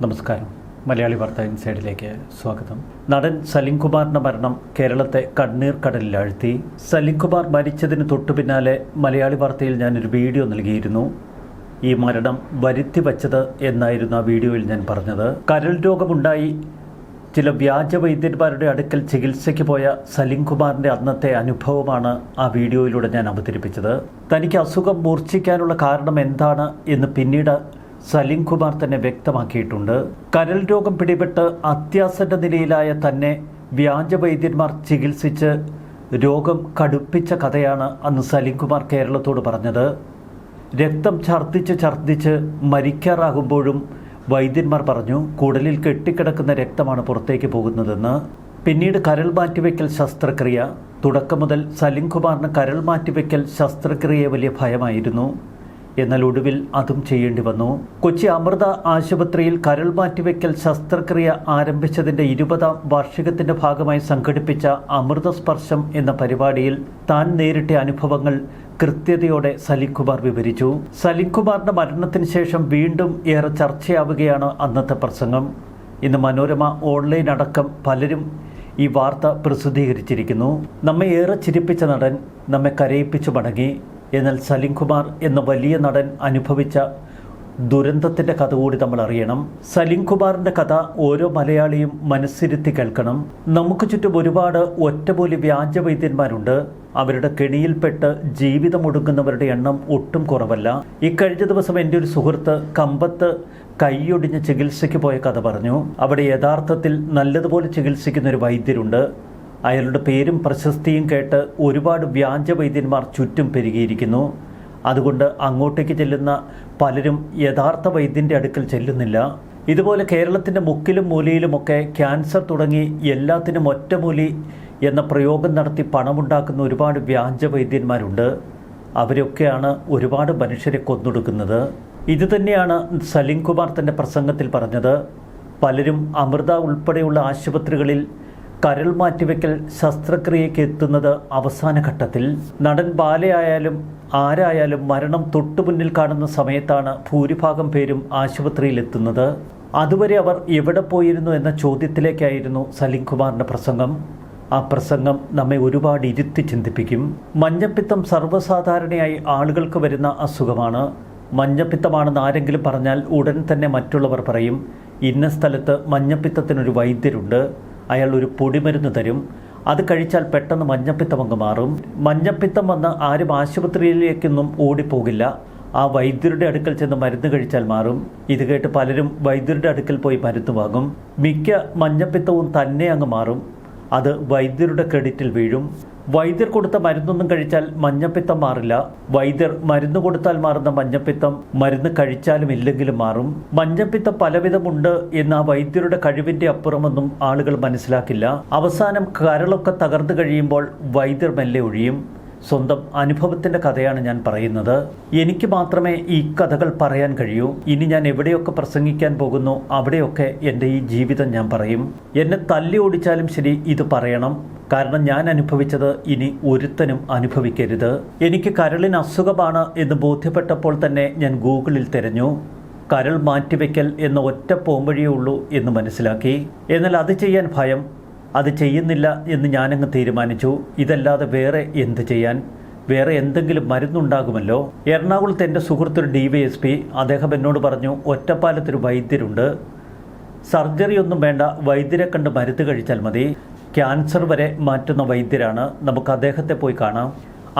നമസ്കാരം. മലയാളി വാർത്ത ഇൻസൈഡിലേക്ക് സ്വാഗതം. നടൻ സലിം കുമാറിന്റെ മരണം കേരളത്തെ കണ്ണീർ കടലിലാഴ്ത്തി. സലിം കുമാർ മരിച്ചതിന് തൊട്ടു പിന്നാലെ മലയാളി വാർത്തയിൽ ഞാനൊരു വീഡിയോ നൽകിയിരുന്നു. ഈ മരണം വരുത്തി വച്ചത് എന്നായിരുന്നു ആ വീഡിയോയിൽ ഞാൻ പറഞ്ഞത്. കരൾ രോഗമുണ്ടായി ചില വ്യാജ വൈദ്യന്മാരുടെ അടുക്കൽ ചികിത്സയ്ക്ക് പോയ സലിം കുമാറിൻ്റെ അന്നത്തെ അനുഭവമാണ് ആ വീഡിയോയിലൂടെ ഞാൻ അവതരിപ്പിച്ചത്. തനിക്ക് അസുഖം മൂർച്ഛിക്കാനുള്ള കാരണം എന്താണ് എന്ന് പിന്നീട് സലിം കുമാർ തന്നെ വ്യക്തമാക്കിയിട്ടുണ്ട്. കരൾ രോഗം പിടിപെട്ട് അത്യാസന്ന നിലയിലായ തന്നെ വ്യാജ വൈദ്യന്മാർ ചികിത്സിച്ച് രോഗം കടുപ്പിച്ച കഥയാണ് അന്ന് സലിം കുമാർ കേരളത്തോട് പറഞ്ഞത്. രക്തം ഛർദ്ദിച്ച് മരിക്കാറാകുമ്പോഴും വൈദ്യന്മാർ പറഞ്ഞു കുടലിൽ കെട്ടിക്കിടക്കുന്ന രക്തമാണ് പുറത്തേക്ക് പോകുന്നതെന്ന്. പിന്നീട് കരൾ മാറ്റിവെക്കൽ ശസ്ത്രക്രിയ. തുടക്കം മുതൽ സലിം കുമാറിന് കരൾ മാറ്റിവെക്കൽ ശസ്ത്രക്രിയയെ വലിയ ഭയമായിരുന്നു. എന്നാൽ ഒടുവിൽ അതും ചെയ്യേണ്ടി വന്നു. കൊച്ചി അമൃത ആശുപത്രിയിൽ കരൾ മാറ്റിവെക്കൽ ശസ്ത്രക്രിയ ആരംഭിച്ചതിൻ്റെ 20ാം വാർഷികത്തിൻ്റെ ഭാഗമായി സംഘടിപ്പിച്ച അമൃത സ്പർശം എന്ന പരിപാടിയിൽ താൻ നേരിട്ട അനുഭവങ്ങൾ കൃത്യതയോടെ സലിം കുമാർ വിവരിച്ചു. സലിം കുമാറിന്റെ മരണത്തിന് ശേഷം വീണ്ടും ഏറെ ചർച്ചയാവുകയാണ് അന്നത്തെ പ്രസംഗം. ഇന്ന് മനോരമ ഓൺലൈൻ അടക്കം പലരും ഈ വാർത്ത പ്രസിദ്ധീകരിച്ചിരിക്കുന്നു. നമ്മെ ഏറെ ചിരിപ്പിച്ച നടൻ നമ്മെ കരയിപ്പിച്ചു മടങ്ങി. എന്നാൽ സലിം കുമാർ എന്ന വലിയ നടൻ അനുഭവിച്ച ദുരന്തത്തിൻ്റെ കഥ കൂടി നമ്മൾ അറിയണം. സലിം കുമാറിൻ്റെ കഥ ഓരോ മലയാളിയും മനസ്സിരുത്തി കേൾക്കണം. നമുക്ക് ചുറ്റും ഒരുപാട് ഒറ്റമൂലി വ്യാജ വൈദ്യന്മാരുണ്ട്. അവരുടെ കെണിയിൽപ്പെട്ട് ജീവിതമൊടുങ്ങുന്നവരുടെ എണ്ണം ഒട്ടും കുറവല്ല. ഇക്കഴിഞ്ഞ ദിവസം എൻ്റെ ഒരു സുഹൃത്ത് കമ്പത്ത് കൈയൊടിഞ്ഞ് ചികിത്സയ്ക്ക് പോയ കഥ പറഞ്ഞു. അവിടെ യഥാർത്ഥത്തിൽ നല്ലതുപോലെ ചികിത്സിക്കുന്ന ഒരു വൈദ്യരുണ്ട്. അയാളുടെ പേരും പ്രശസ്തിയും കേട്ട് ഒരുപാട് വ്യാജ വൈദ്യന്മാർ ചുറ്റും പെരുകിയിരിക്കുന്നു. അതുകൊണ്ട് അങ്ങോട്ടേക്ക് ചെല്ലുന്ന പലരും യഥാർത്ഥ വൈദ്യൻ്റെ അടുക്കൽ ചെല്ലുന്നില്ല. ഇതുപോലെ കേരളത്തിൻ്റെ മുക്കിലും മൂലയിലുമൊക്കെ ക്യാൻസർ തുടങ്ങി എല്ലാത്തിനും ഒറ്റമൂലി എന്ന പ്രയോഗം നടത്തി പണമുണ്ടാക്കുന്ന ഒരുപാട് വ്യാജ വൈദ്യന്മാരുണ്ട്. അവരൊക്കെയാണ് ഒരുപാട് മനുഷ്യരെ കൊന്നൊടുക്കുന്നത്. ഇതുതന്നെയാണ് സലിം കുമാർ തൻ്റെ പ്രസംഗത്തിൽ പറഞ്ഞത്. പലരും അമൃത ഉൾപ്പെടെയുള്ള ആശുപത്രികളിൽ കരൾ മാറ്റിവെക്കൽ ശസ്ത്രക്രിയയ്ക്ക് എത്തുന്നത് അവസാന ഘട്ടത്തിൽ. നടൻ ബാലയായാലും ആരായാലും മരണം തൊട്ടുമുന്നിൽ കാണുന്ന സമയത്താണ് ഭൂരിഭാഗം പേരും ആശുപത്രിയിൽ എത്തുന്നത്. അതുവരെ അവർ എവിടെ പോയിരുന്നു എന്ന ചോദ്യത്തിലേക്കായിരുന്നു സലിം കുമാറിൻ്റെ പ്രസംഗം. ആ പ്രസംഗം നമ്മെ ഒരുപാട് ഇരുത്തി ചിന്തിപ്പിക്കും. മഞ്ഞപ്പിത്തം സർവ്വസാധാരണയായി ആളുകൾക്ക് വരുന്ന അസുഖമാണ്. മഞ്ഞപ്പിത്തമാണെന്ന് ആരെങ്കിലും പറഞ്ഞാൽ ഉടൻ തന്നെ മറ്റുള്ളവർ പറയും ഇന്ന സ്ഥലത്ത് മഞ്ഞപ്പിത്തത്തിനൊരു വൈദ്യരുണ്ട്, അയാൾ ഒരു പൊടിമരുന്ന് തരും, അത് കഴിച്ചാൽ പെട്ടെന്ന് മഞ്ഞപ്പിത്തം അങ്ങ് മാറും. മഞ്ഞപ്പിത്തം വന്ന് ആരും ആശുപത്രിയിലേക്കൊന്നും ഓടിപ്പോകില്ല. ആ വൈദ്യരുടെ അടുക്കൽ ചെന്ന് മരുന്ന് കഴിച്ചാൽ മാറും. ഇത് കേട്ട് പലരും വൈദ്യരുടെ അടുക്കൽ പോയി മരുന്ന് വാങ്ങും. മിക്ക മഞ്ഞപ്പിത്തവും തന്നെ അങ്ങ് മാറും. അത് വൈദ്യരുടെ ക്രെഡിറ്റിൽ വീഴും. വൈദ്യർ കൊടുത്ത മരുന്നൊന്നും കഴിച്ചാൽ മഞ്ഞപ്പിത്തം മാറില്ല. വൈദ്യർ മരുന്ന് കൊടുത്താൽ മാറുന്ന മഞ്ഞപ്പിത്തം മരുന്ന് കഴിച്ചാലും ഇല്ലെങ്കിലും മാറും. മഞ്ഞപ്പിത്തം പലവിധമുണ്ട് എന്ന് ആ വൈദ്യരുടെ കഴിവിൻ്റെ അപ്പുറമൊന്നും ആളുകൾ മനസ്സിലാക്കില്ല. അവസാനം കരളൊക്കെ തകർന്നു കഴിയുമ്പോൾ വൈദ്യർ മെല്ലെ ഒഴിയും. സ്വന്തം അനുഭവത്തിൻ്റെ കഥയാണ് ഞാൻ പറയുന്നത്. എനിക്ക് മാത്രമേ ഈ കഥകൾ പറയാൻ കഴിയൂ. ഇനി ഞാൻ എവിടെയൊക്കെ പ്രസംഗിക്കാൻ പോകുന്നു അവിടെയൊക്കെ എൻ്റെ ഈ ജീവിതം ഞാൻ പറയും. എന്നെ തല്ലി ഓടിച്ചാലും ശരി ഇത് പറയണം. കാരണം ഞാൻ അനുഭവിച്ചത് ഇനി ഒരുത്തനും അനുഭവിക്കരുത്. എനിക്ക് കരളിന് അസുഖമാണ് എന്ന് ബോധ്യപ്പെട്ടപ്പോൾ തന്നെ ഞാൻ ഗൂഗിളിൽ തിരഞ്ഞു. കരൾ മാറ്റിവെക്കൽ എന്ന ഒറ്റ പോംവഴിയേ ഉള്ളൂ എന്ന് മനസ്സിലാക്കി. എന്നാൽ അത് ചെയ്യാൻ ഭയം. അത് ചെയ്യുന്നില്ല എന്ന് ഞാനങ്ങ് തീരുമാനിച്ചു. ഇതല്ലാതെ വേറെ എന്ത് ചെയ്യാൻ? വേറെ എന്തെങ്കിലും മരുന്നുണ്ടാകുമല്ലോ. എറണാകുളത്ത് എൻ്റെ സുഹൃത്തൊരു DYSP. അദ്ദേഹം എന്നോട് പറഞ്ഞു ഒറ്റപ്പാലത്തൊരു വൈദ്യരുണ്ട്, സർജറി ഒന്നും വേണ്ട, വൈദ്യരെ കണ്ട് മരുന്ന് കഴിച്ചാൽ മതി, ക്യാൻസർ വരെ മാറ്റുന്ന വൈദ്യരാണ്, നമുക്ക് അദ്ദേഹത്തെ പോയി കാണാം.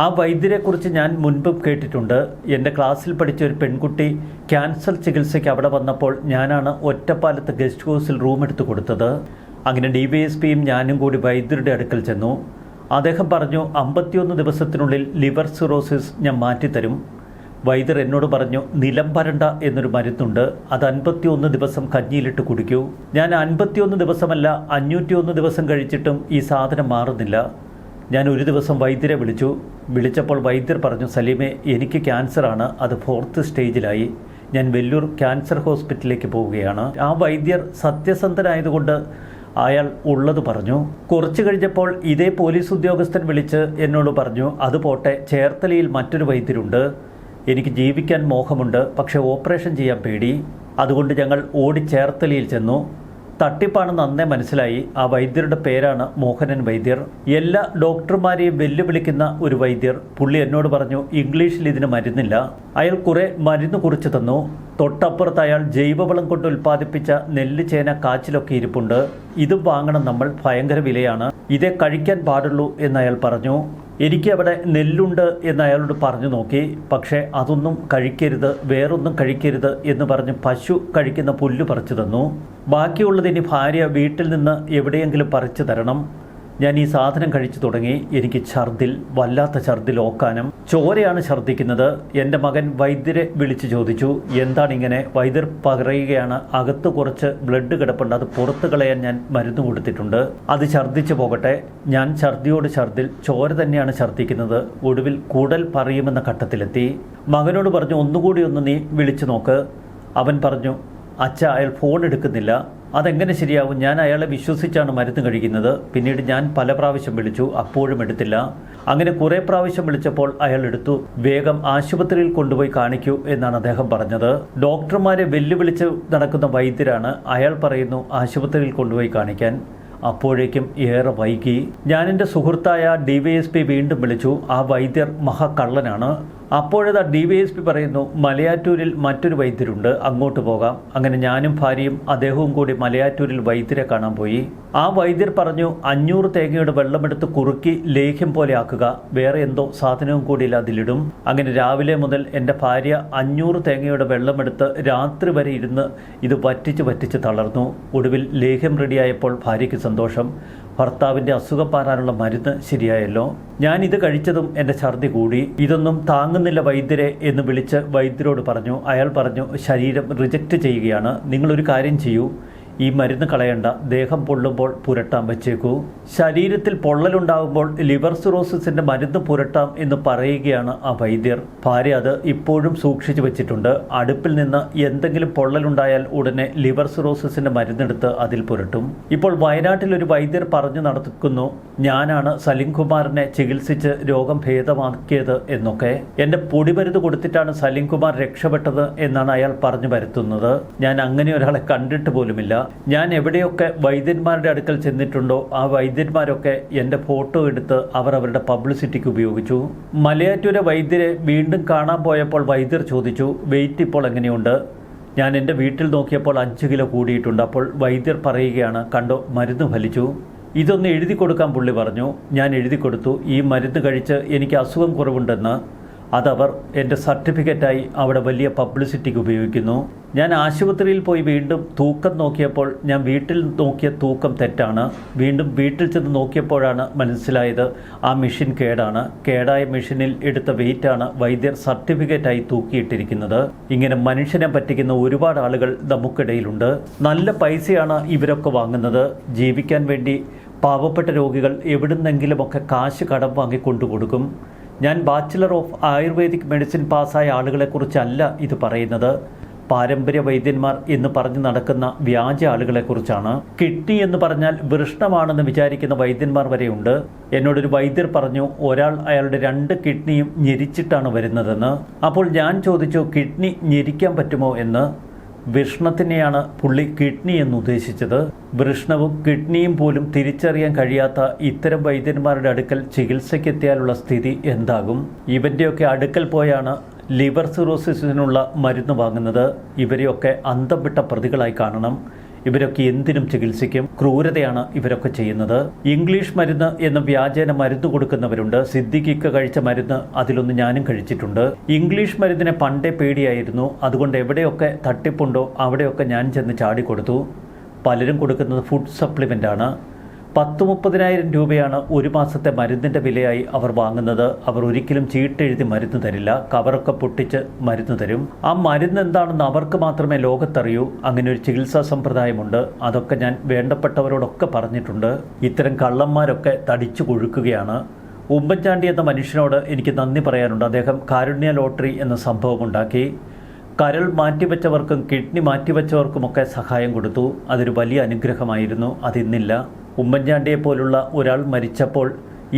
ആ വൈദ്യരെക്കുറിച്ച് ഞാൻ മുൻപും കേട്ടിട്ടുണ്ട്. എൻ്റെ ക്ലാസ്സിൽ പഠിച്ച ഒരു പെൺകുട്ടി ക്യാൻസർ ചികിത്സയ്ക്ക് അവിടെ വന്നപ്പോൾ ഞാനാണ് ഒറ്റപ്പാലത്ത് ഗസ്റ്റ് ഹൗസിൽ റൂം എടുത്ത് കൊടുത്തത്. അങ്ങനെ DYSPയും ഞാനും കൂടി വൈദ്യരുടെ അടുക്കൽ ചെന്നു. അദ്ദേഹം പറഞ്ഞു 51 ദിവസത്തിനുള്ളിൽ ലിവർ സിറോസിസ് ഞാൻ മാറ്റിത്തരും. വൈദ്യർ എന്നോട് പറഞ്ഞു നിലംപരണ്ട എന്നൊരു മരുന്നുണ്ട്, അത് 51 ദിവസം കഞ്ഞിയിലിട്ട് കുടിക്കൂ. ഞാൻ 51 ദിവസമല്ല 501 ദിവസം കഴിച്ചിട്ടും ഈ സാധനം മാറുന്നില്ല. ഞാൻ ഒരു ദിവസം വൈദ്യരെ വിളിച്ചപ്പോൾ വൈദ്യർ പറഞ്ഞു സലീമേ, എനിക്ക് ക്യാൻസറാണ്, അത് 4th സ്റ്റേജിലായി, ഞാൻ വെല്ലൂർ ക്യാൻസർ ഹോസ്പിറ്റലിലേക്ക് പോവുകയാണ്. ആ വൈദ്യർ സത്യസന്ധനായതുകൊണ്ട് അയാൾ ഉള്ളത് പറഞ്ഞു. കുറച്ചു കഴിഞ്ഞപ്പോൾ ഇതേ പോലീസ് ഉദ്യോഗസ്ഥൻ വിളിച്ച് എന്നോട് പറഞ്ഞു അത് പോട്ടെ, ചേർത്തലയിൽ മറ്റൊരു വൈദ്യരുണ്ട്, എനിക്ക് ജീവിക്കാൻ മോഹമുണ്ട്, പക്ഷേ ഓപ്പറേഷൻ ചെയ്യാൻ പേടി. അതുകൊണ്ട് ഞങ്ങൾ ഓടി ചേർത്തലയിൽ ചെന്നു. തട്ടിപ്പാണെന്ന് അന്നേ മനസ്സിലായി. ആ വൈദ്യരുടെ പേരാണ് മോഹനൻ വൈദ്യർ. എല്ലാ ഡോക്ടർമാരെയും വെല്ലുവിളിക്കുന്ന ഒരു വൈദ്യർ. പുള്ളി എന്നോട് പറഞ്ഞു, ഇംഗ്ലീഷിൽ ഇതിന് മരുന്നില്ല. അയാൾ കുറെ മരുന്ന് കുറിച്ച് തന്നു. തൊട്ടപ്പുറത്ത് അയാൾ ജൈവവളം കൊണ്ട് ഉൽപ്പാദിപ്പിച്ച നെല്ല്, ചേന, കാച്ചിലൊക്കെ ഇരിപ്പുണ്ട്. ഇതും വാങ്ങണം നമ്മൾ, ഭയങ്കര വിലയാണ്, ഇതേ കഴിക്കാൻ പാടുള്ളൂ എന്ന് അയാൾ പറഞ്ഞു. എനിക്ക് അവിടെ നെല്ലുണ്ട് എന്ന് അയാളോട് പറഞ്ഞു നോക്കി. പക്ഷേ അതൊന്നും കഴിക്കരുത്, വേറൊന്നും കഴിക്കരുത് എന്ന് പറഞ്ഞ് പശു കഴിക്കുന്ന പുല്ല് പറിച്ചു തന്നു. ബാക്കിയുള്ളത് ഇനി ഭാര്യ വീട്ടിൽ നിന്ന് എവിടെയെങ്കിലും പറിച്ചു തരണം. ഞാൻ ഈ സാധനം കഴിച്ചു തുടങ്ങി. എനിക്ക് ഛർദിൽ, വല്ലാത്ത ഛർദിൽ, ഓക്കാനം, ചോരയാണ് ഛർദിക്കുന്നത്. എൻ്റെ മകൻ വൈദ്യരെ വിളിച്ചു ചോദിച്ചു, എന്താണിങ്ങനെ? വൈദ്യർ പറയുകയാണ്, അകത്ത് കുറച്ച് ബ്ലഡ് കിടപ്പുണ്ട്, അത് പുറത്ത് കളയാൻ ഞാൻ മരുന്ന് കൊടുത്തിട്ടുണ്ട്, അത് ഛർദിച്ചു പോകട്ടെ. ഞാൻ ഛർദിയോട് ഛർദിൽ, ചോര തന്നെയാണ് ഛർദിക്കുന്നത്. ഒടുവിൽ കുടൽ പറയുമെന്ന ഘട്ടത്തിലെത്തി. മകനോട് പറഞ്ഞു, ഒന്നുകൂടി ഒന്ന് നീ വിളിച്ചു നോക്ക്. അവൻ പറഞ്ഞു, അച്ഛ അയാൾ ഫോൺ എടുക്കുന്നില്ല. അതെങ്ങനെ ശരിയാവും? ഞാൻ അയാളെ വിശ്വസിച്ചാണ് മരുന്ന് കഴിക്കുന്നത്. പിന്നീട് ഞാൻ പല പ്രാവശ്യം വിളിച്ചു, അപ്പോഴും എടുത്തില്ല. അങ്ങനെ കുറേ പ്രാവശ്യം വിളിച്ചപ്പോൾ അയാൾ എടുത്തു. വേഗം ആശുപത്രിയിൽ കൊണ്ടുപോയി കാണിക്കൂ എന്നാണ് അദ്ദേഹം പറഞ്ഞത്. ഡോക്ടർമാരെ വെല്ലുവിളിച്ച് നടക്കുന്ന വൈദ്യരാണ്. അയാൾ പറയുന്നു ആശുപത്രിയിൽ കൊണ്ടുപോയി കാണിക്കാൻ. അപ്പോഴേക്കും ഏറെ വൈകി. ഞാൻ എൻ്റെ സുഹൃത്തായ DYSP വീണ്ടും വിളിച്ചു. ആ വൈദ്യർ മഹാകള്ളനാണ്. അപ്പോഴതാ DYSP പറയുന്നു, മലയാറ്റൂരിൽ മറ്റൊരു വൈദ്യരുണ്ട്, അങ്ങോട്ട് പോകാം. അങ്ങനെ ഞാനും ഭാര്യയും അദ്ദേഹവും കൂടി മലയാറ്റൂരിൽ വൈദ്യരെ കാണാൻ പോയി. ആ വൈദ്യർ പറഞ്ഞു, 500 തേങ്ങയുടെ വെള്ളമെടുത്ത് കുറുക്കി ലേഹ്യം പോലെ ആക്കുക, വേറെ എന്തോ സാധനവും കൂടിയില്ല അതിലിടും. അങ്ങനെ രാവിലെ മുതൽ എൻ്റെ ഭാര്യ 500 തേങ്ങയുടെ വെള്ളമെടുത്ത് രാത്രി വരെ ഇരുന്ന് ഇത് വറ്റിച്ച് തളർന്നു. ഒടുവിൽ ലേഹ്യം റെഡിയായപ്പോൾ ഭാര്യയ്ക്ക് സന്തോഷം. ഭർത്താവിൻ്റെ അസുഖം മാറാനുള്ള മരുന്ന് ശരിയായല്ലോ. ഞാൻ ഇത് കഴിച്ചതും എൻ്റെ ഛർദി കൂടി. ഇതൊന്നും താങ്ങുന്നില്ല വൈദ്യരെ എന്ന് വിളിച്ച് വൈദ്യരോട് പറഞ്ഞു. അയാൾ പറഞ്ഞു, ശരീരം റിജക്റ്റ് ചെയ്യുകയാണ്, നിങ്ങളൊരു കാര്യം ചെയ്യൂ, ഈ മരുന്ന് കളയണ്ട, ദേഹം പൊള്ളുമ്പോൾ പുരട്ടാൻ വെച്ചേക്കൂ. ശരീരത്തിൽ പൊള്ളലുണ്ടാകുമ്പോൾ ലിവർ സിറോസിസിന്റെ മരുന്ന് പുരട്ടാം എന്ന് പറയുകയാണ് ആ വൈദ്യർ. ഭാര്യ അത് ഇപ്പോഴും സൂക്ഷിച്ചു വെച്ചിട്ടുണ്ട്. അടുപ്പിൽ നിന്ന് എന്തെങ്കിലും പൊള്ളലുണ്ടായാൽ ഉടനെ ലിവർ സിറോസിസിന്റെ മരുന്നെടുത്ത് അതിൽ പുരട്ടും. ഇപ്പോൾ വയനാട്ടിൽ ഒരു വൈദ്യർ പറഞ്ഞു നടക്കുന്നു, ഞാനാണ് സലിംകുമാറിനെ ചികിത്സിച്ച് രോഗം ഭേദമാക്കിയത് എന്നൊക്കെ. എന്റെ പൊടിമരുന്ന് കൊടുത്തിട്ടാണ് സലിംകുമാർ രക്ഷപ്പെട്ടത് എന്നാണ് അയാൾ പറഞ്ഞു വരുത്തുന്നത്. ഞാൻ അങ്ങനെ ഒരാളെ കണ്ടിട്ട് പോലുമില്ല. ഞാൻ എവിടെയൊക്കെ വൈദ്യന്മാരുടെ അടുക്കൽ ചെന്നിട്ടുണ്ടോ ആ വൈദ്യന്മാരൊക്കെ എൻ്റെ ഫോട്ടോ എടുത്ത് അവർ അവരുടെ പബ്ലിസിറ്റിക്ക് ഉപയോഗിച്ചു. മലയാറ്റൂരെ വൈദ്യരെ വീണ്ടും കാണാൻ പോയപ്പോൾ വൈദ്യർ ചോദിച്ചു, വെയിറ്റ് ഇപ്പോൾ എങ്ങനെയുണ്ട്? ഞാൻ എൻ്റെ വീട്ടിൽ നോക്കിയപ്പോൾ 5 കിലോ കൂടിയിട്ടുണ്ട്. അപ്പോൾ വൈദ്യർ പറയുകയാണ്, കണ്ടോ മരുന്ന് ഫലിച്ചു. ഇതൊന്ന് എഴുതി കൊടുക്കാൻ പുള്ളി പറഞ്ഞു. ഞാൻ എഴുതി കൊടുത്തു, ഈ മരുന്ന് കഴിച്ച് എനിക്ക് അസുഖം കുറവുണ്ടെന്ന്. അതവർ എൻ്റെ സർട്ടിഫിക്കറ്റായി അവിടെ വലിയ പബ്ലിസിറ്റിക്ക് ഉപയോഗിക്കുന്നു. ഞാൻ ആശുപത്രിയിൽ പോയി വീണ്ടും തൂക്കം നോക്കിയപ്പോൾ ഞാൻ വീട്ടിൽ നോക്കിയ തൂക്കം തെറ്റാണ്. വീണ്ടും വീട്ടിൽ ചെന്ന് നോക്കിയപ്പോഴാണ് മനസ്സിലായത് ആ മെഷീൻ കേടാണ്. കേടായ മെഷീനിൽ എടുത്ത വെയിറ്റാണ് വൈദ്യർ സർട്ടിഫിക്കറ്റായി തൂക്കിയിട്ടിരിക്കുന്നത്. ഇങ്ങനെ മനുഷ്യനെ പറ്റിക്കുന്ന ഒരുപാട് ആളുകൾ നമുക്കിടയിലുണ്ട്. നല്ല പൈസയാണ് ഇവരൊക്കെ വാങ്ങുന്നത്. ജീവിക്കാൻ വേണ്ടി പാവപ്പെട്ട രോഗികൾ എവിടുന്നെങ്കിലുമൊക്കെ കാശ് കടം വാങ്ങി കൊണ്ടുകൊടുക്കും. ഞാൻ ബാച്ചിലർ ഓഫ് ആയുർവേദിക് മെഡിസിൻ പാസ്സായ ആളുകളെക്കുറിച്ചല്ല ഇത് പറയുന്നത്. പാരമ്പര്യ വൈദ്യന്മാർ എന്ന് പറഞ്ഞു നടക്കുന്ന വ്യാജ ആളുകളെക്കുറിച്ചാണ്. കിഡ്നി എന്ന് പറഞ്ഞാൽ വൃഷ്ണമാണെന്ന് വിചാരിക്കുന്ന വൈദ്യന്മാർ വരെയുണ്ട്. എന്നോടൊരു വൈദ്യർ പറഞ്ഞു, ഒരാൾ അയാളുടെ 2 കിഡ്നിയും ഞെരിച്ചിട്ടാണ് വരുന്നതെന്ന്. അപ്പോൾ ഞാൻ ചോദിച്ചു, കിഡ്നി ഞെരിക്കാൻ പറ്റുമോ എന്ന്. വൃഷ്ണത്തിനെയാണ് പുള്ളി കിഡ്നി എന്ന് ഉദ്ദേശിച്ചത്. വൃഷ്ണവും കിഡ്നിയും പോലും തിരിച്ചറിയാൻ കഴിയാത്ത ഇത്തരം വൈദ്യന്മാരുടെ അടുക്കൽ ചികിത്സയ്ക്കെത്തിയാലുള്ള സ്ഥിതി എന്താകും? ഇവൻ്റെയൊക്കെ അടുക്കൽ പോയാണ് ലിവർ സിറോസിസിനുള്ള മരുന്ന് വാങ്ങുന്നത്. ഇവരെയൊക്കെ അന്തം വിട്ട പ്രതികളായി കാണണം. ഇവരൊക്കെ എന്തിനും ചികിത്സിക്കും. ക്രൂരതയാണ് ഇവരൊക്കെ ചെയ്യുന്നത്. ഇംഗ്ലീഷ് മരുന്ന് എന്ന വ്യാജേന മരുന്ന് കൊടുക്കുന്നവരുണ്ട്. സിദ്ദിഖിക്ക് കഴിച്ച മരുന്ന് അതിലൊന്ന് ഞാനും കഴിച്ചിട്ടുണ്ട്. ഇംഗ്ലീഷ് മരുന്നിനെ പണ്ടേ പേടിയായിരുന്നു. അതുകൊണ്ട് എവിടെയൊക്കെ തട്ടിപ്പുണ്ടോ അവിടെയൊക്കെ ഞാൻ ചെന്ന് ചാടിക്കൊടുത്തു. പലരും കൊടുക്കുന്നത് ഫുഡ് സപ്ലിമെൻ്റ് ആണ്. 10-30,000 രൂപയാണ് ഒരു മാസത്തെ മരുന്നിൻ്റെ വിലയായി അവർ വാങ്ങുന്നത്. അവർ ഒരിക്കലും ചീട്ടെഴുതി മരുന്ന് തരില്ല. കവറൊക്കെ പൊട്ടിച്ച് മരുന്ന് തരും. ആ മരുന്ന് എന്താണെന്ന് അവർക്ക് മാത്രമേ ലോകത്തറിയൂ. അങ്ങനെ ഒരു ചികിത്സാ സമ്പ്രദായമുണ്ട്. അതൊക്കെ ഞാൻ വേണ്ടപ്പെട്ടവരോടൊക്കെ പറഞ്ഞിട്ടുണ്ട്. ഇത്തരം കള്ളന്മാരൊക്കെ തടിച്ചു കൊഴുക്കുകയാണ്. ഉമ്മൻചാണ്ടി എന്ന മനുഷ്യനോട് എനിക്ക് നന്ദി പറയാനുണ്ട്. അദ്ദേഹം കാരുണ്യ ലോട്ടറി എന്ന സംഭവം ഉണ്ടാക്കി. കരൾ മാറ്റിവെച്ചവർക്കും കിഡ്നി മാറ്റിവെച്ചവർക്കുമൊക്കെ സഹായം കൊടുത്തു. അതൊരു വലിയ അനുഗ്രഹമായിരുന്നു. അതിന്നില്ല. ഉമ്മൻചാണ്ടിയെ പോലുള്ള ഒരാൾ മരിച്ചപ്പോൾ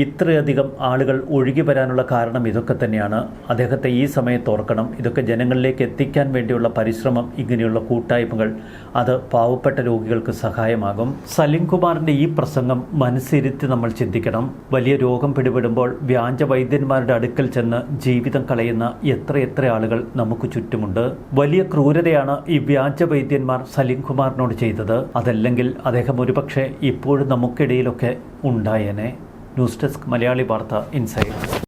ഇത്രയധികം ആളുകൾ ഒഴുകി വരാനുള്ള കാരണം ഇതൊക്കെ തന്നെയാണ്. അദ്ദേഹത്തെ ഈ സമയത്ത് ഓർക്കണം. ഇതൊക്കെ ജനങ്ങളിലേക്ക് എത്തിക്കാൻ വേണ്ടിയുള്ള പരിശ്രമം, ഇങ്ങനെയുള്ള കൂട്ടായ്മകൾ അത് പാവപ്പെട്ട രോഗികൾക്ക് സഹായമാകും. സലിം കുമാറിൻ്റെ ഈ പ്രസംഗം മനസ്സിരുത്തി നമ്മൾ ചിന്തിക്കണം. വലിയ രോഗം പിടിപെടുമ്പോൾ വ്യാജ വൈദ്യന്മാരുടെ അടുക്കൽ ചെന്ന് ജീവിതം കളയുന്ന എത്ര ആളുകൾ നമുക്ക് ചുറ്റുമുണ്ട്. വലിയ ക്രൂരതയാണ് ഈ വ്യാജ വൈദ്യന്മാർ സലിം കുമാറിനോട് ചെയ്തത്. അതല്ലെങ്കിൽ അദ്ദേഹം ഒരുപക്ഷെ ഇപ്പോഴും നമുക്കിടയിലൊക്കെ ഉണ്ടായേനെ. ന്യൂസ് ഡെസ്ക് മലയാളി വാർത്ത ഇൻസൈഡ്.